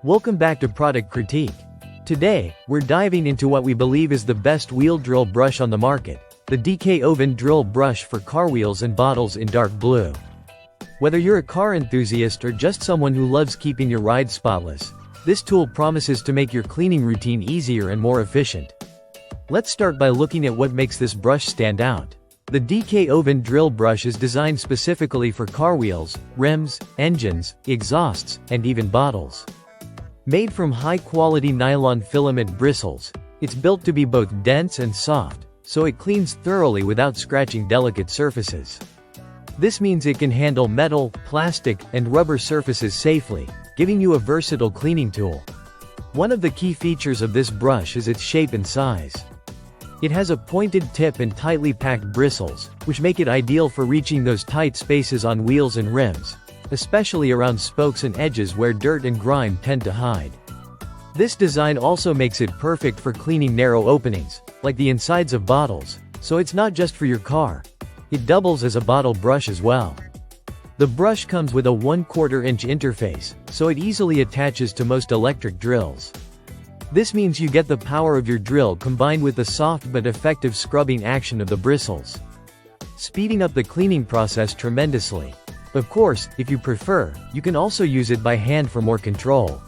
Welcome back to Product Critique. Today, we're diving into what we believe is the best wheel drill brush on the market, the DkOvn drill brush for car wheels and bottles in dark blue. Whether you're a car enthusiast or just someone who loves keeping your ride spotless, this tool promises to make your cleaning routine easier and more efficient. Let's start by looking at what makes this brush stand out. The DkOvn drill brush is designed specifically for car wheels, rims, engines, exhausts, and even bottles. Made from high-quality nylon filament bristles, it's built to be both dense and soft, so it cleans thoroughly without scratching delicate surfaces. This means it can handle metal, plastic, and rubber surfaces safely, giving you a versatile cleaning tool. One of the key features of this brush is its shape and size. It has a pointed tip and tightly packed bristles, which make it ideal for reaching those tight spaces on wheels and rims, especially around spokes and edges where dirt and grime tend to hide. This design also makes it perfect for cleaning narrow openings, like the insides of bottles, so it's not just for your car. It doubles as a bottle brush as well. The brush comes with a 1/4 inch interface, so it easily attaches to most electric drills. This means you get the power of your drill combined with the soft but effective scrubbing action of the bristles, speeding up the cleaning process tremendously. Of course, if you prefer, you can also use it by hand for more control.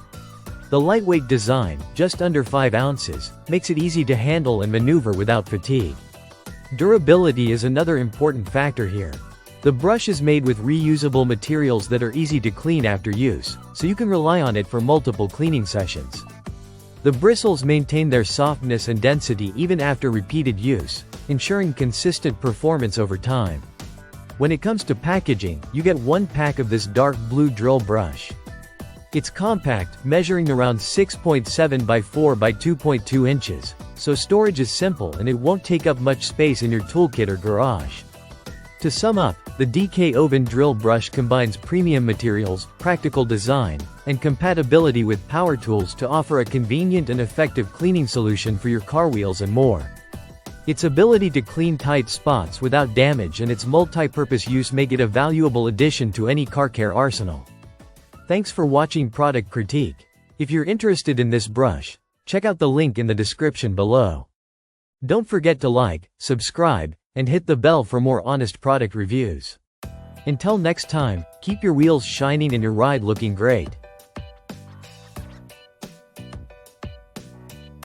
The lightweight design, just under 5 ounces, makes it easy to handle and maneuver without fatigue. Durability is another important factor here. The brush is made with reusable materials that are easy to clean after use, so you can rely on it for multiple cleaning sessions. The bristles maintain their softness and density even after repeated use, ensuring consistent performance over time. When it comes to packaging, you get one pack of this dark blue drill brush. It's compact, measuring around 6.7 by 4 by 2.2 inches, so storage is simple and it won't take up much space in your toolkit or garage. To sum up, the DkOvn drill brush combines premium materials, practical design, and compatibility with power tools to offer a convenient and effective cleaning solution for your car wheels and more. Its ability to clean tight spots without damage and its multi-purpose use make it a valuable addition to any car care arsenal. Thanks for watching Product Critique. If you're interested in this brush, check out the link in the description below. Don't forget to like, subscribe, and hit the bell for more honest product reviews. Until next time, keep your wheels shining and your ride looking great.